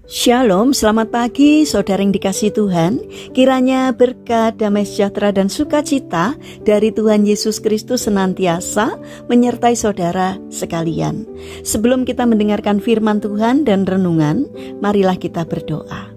Shalom, selamat pagi saudara yang dikasihi Tuhan. Kiranya berkat, damai sejahtera dan sukacita dari Tuhan Yesus Kristus senantiasa menyertai saudara sekalian. Sebelum kita mendengarkan firman Tuhan dan renungan, marilah kita berdoa.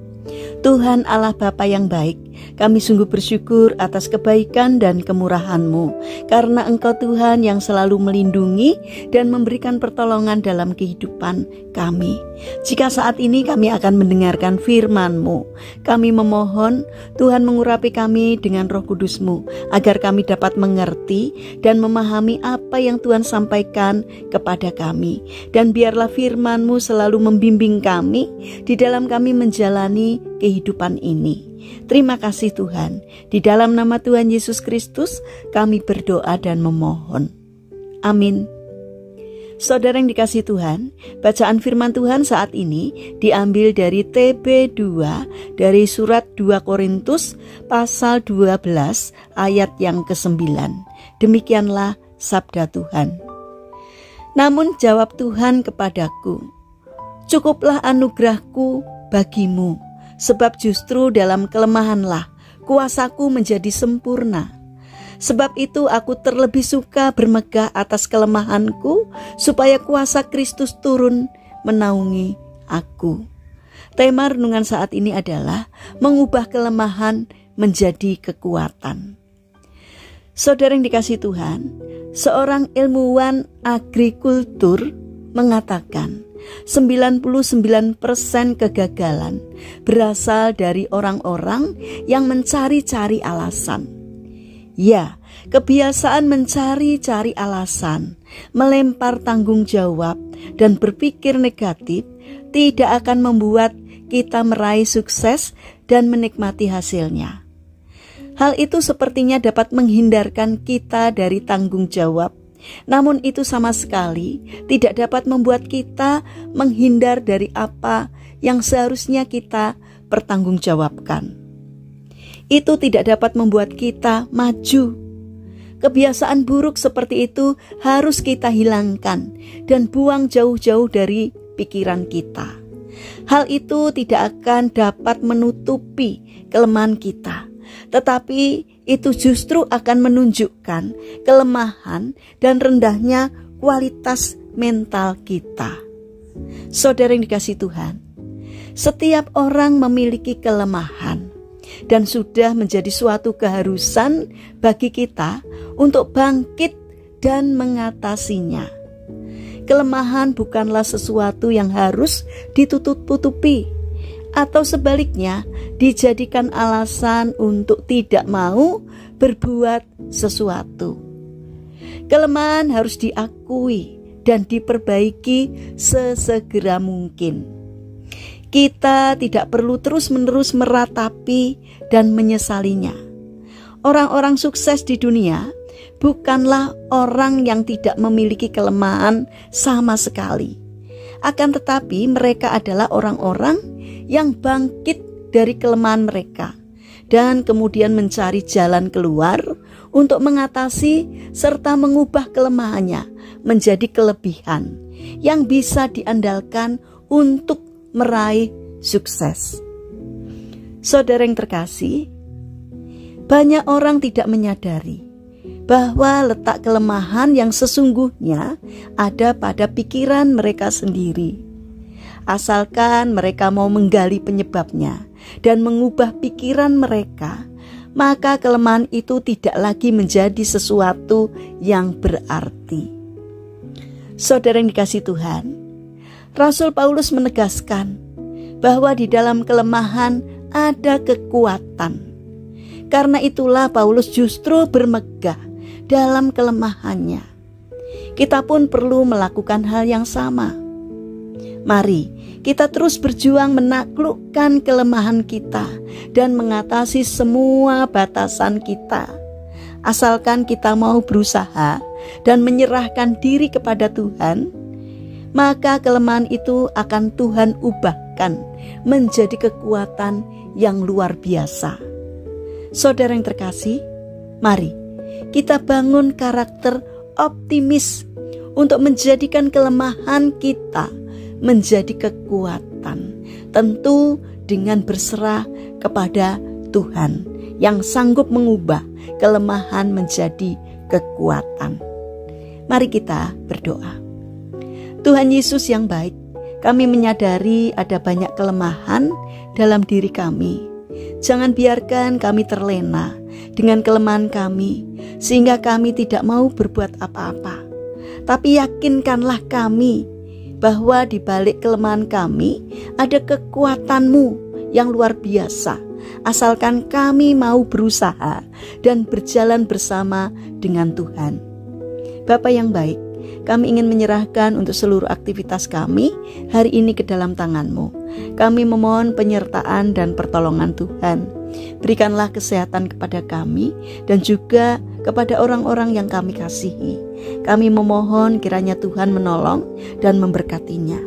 Tuhan Allah Bapa yang baik, kami sungguh bersyukur atas kebaikan dan kemurahan-Mu, karena Engkau Tuhan yang selalu melindungi dan memberikan pertolongan dalam kehidupan kami. Jika saat ini kami akan mendengarkan firman-Mu, kami memohon Tuhan mengurapi kami dengan Roh Kudus-Mu, agar kami dapat mengerti dan memahami apa yang Tuhan sampaikan kepada kami. Dan biarlah firman-Mu selalu membimbing kami di dalam kami menjalani kehidupan ini. Terima kasih Tuhan. Di dalam nama Tuhan Yesus Kristus kami berdoa dan memohon. Amin. Saudara yang dikasihi Tuhan, bacaan firman Tuhan saat ini diambil dari TB2 dari surat 2 Korintus pasal 12 ayat yang ke-9. Demikianlah sabda Tuhan. Namun jawab Tuhan kepadaku, cukuplah anugerahku bagimu, sebab justru dalam kelemahanlah kuasaku menjadi sempurna. Sebab itu aku terlebih suka bermegah atas kelemahanku, supaya kuasa Kristus turun menaungi aku. Tema renungan saat ini adalah mengubah kelemahan menjadi kekuatan. Saudara yang dikasihi Tuhan, seorang ilmuwan agrikultur mengatakan 99% kegagalan berasal dari orang-orang yang mencari-cari alasan. Ya, kebiasaan mencari-cari alasan, melempar tanggung jawab, dan berpikir negatif tidak akan membuat kita meraih sukses dan menikmati hasilnya. Hal itu sepertinya dapat menghindarkan kita dari tanggung jawab, namun itu sama sekali tidak dapat membuat kita menghindar dari apa yang seharusnya kita pertanggungjawabkan. Itu tidak dapat membuat kita maju. Kebiasaan buruk seperti itu harus kita hilangkan dan buang jauh-jauh dari pikiran kita. Hal itu tidak akan dapat menutupi kelemahan kita, tetapi itu justru akan menunjukkan kelemahan dan rendahnya kualitas mental kita. Saudara yang dikasihi Tuhan, setiap orang memiliki kelemahan, dan sudah menjadi suatu keharusan bagi kita untuk bangkit dan mengatasinya. Kelemahan bukanlah sesuatu yang harus ditutup-tutupi, atau sebaliknya dijadikan alasan untuk tidak mau berbuat sesuatu. Kelemahan harus diakui dan diperbaiki sesegera mungkin. Kita tidak perlu terus-menerus meratapi dan menyesalinya. Orang-orang sukses di dunia bukanlah orang yang tidak memiliki kelemahan sama sekali. Akan tetapi mereka adalah orang-orang yang bangkit dari kelemahan mereka dan kemudian mencari jalan keluar untuk mengatasi serta mengubah kelemahannya menjadi kelebihan yang bisa diandalkan untuk meraih sukses. Saudara yang terkasih, banyak orang tidak menyadari bahwa letak kelemahan yang sesungguhnya ada pada pikiran mereka sendiri. Asalkan mereka mau menggali penyebabnya dan mengubah pikiran mereka, maka kelemahan itu tidak lagi menjadi sesuatu yang berarti. Saudara yang dikasihi Tuhan, Rasul Paulus menegaskan bahwa di dalam kelemahan ada kekuatan. Karena itulah Paulus justru bermegah dalam kelemahannya. Kita pun perlu melakukan hal yang sama. Mari kita terus berjuang menaklukkan kelemahan kita dan mengatasi semua batasan kita. Asalkan kita mau berusaha dan menyerahkan diri kepada Tuhan, maka kelemahan itu akan Tuhan ubahkan menjadi kekuatan yang luar biasa. Saudara yang terkasih, mari kita bangun karakter optimis untuk menjadikan kelemahan kita menjadi kekuatan. tentu dengan berserah kepada Tuhan yang sanggup mengubah kelemahan menjadi kekuatan. Mari kita berdoa. Tuhan Yesus yang baik, kami menyadari ada banyak kelemahan dalam diri kami. Jangan biarkan kami terlena dengan kelemahan kami, sehingga kami tidak mau berbuat apa-apa. Tapi yakinkanlah kami bahwa di balik kelemahan kami ada kekuatan-Mu yang luar biasa, asalkan kami mau berusaha dan berjalan bersama dengan Tuhan. Bapa yang baik, kami ingin menyerahkan untuk seluruh aktivitas kami hari ini ke dalam tangan-Mu. Kami memohon penyertaan dan pertolongan Tuhan. Berikanlah kesehatan kepada kami dan juga kepada orang-orang yang kami kasihi. Kami memohon kiranya Tuhan menolong dan memberkatinya.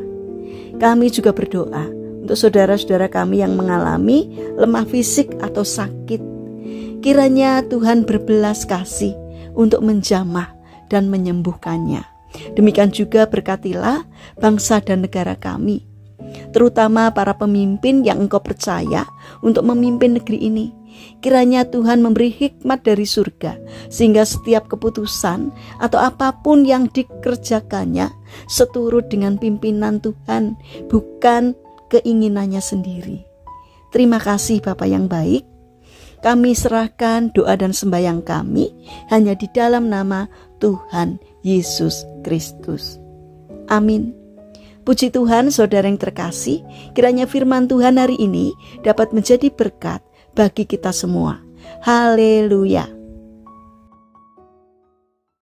Kami juga berdoa untuk saudara-saudara kami yang mengalami lemah fisik atau sakit. Kiranya Tuhan berbelas kasih untuk menjamah dan menyembuhkannya. Demikian juga berkatilah bangsa dan negara kami, terutama para pemimpin yang Engkau percaya untuk memimpin negeri ini. Kiranya Tuhan memberi hikmat dari surga, sehingga setiap keputusan atau apapun yang dikerjakannya seturut dengan pimpinan Tuhan, bukan keinginannya sendiri. Terima kasih Bapa yang baik. Kami serahkan doa dan sembahyang kami hanya di dalam nama Tuhan Yesus Kristus. Amin. Puji Tuhan, saudara yang terkasih, kiranya firman Tuhan hari ini dapat menjadi berkat bagi kita semua. Haleluya.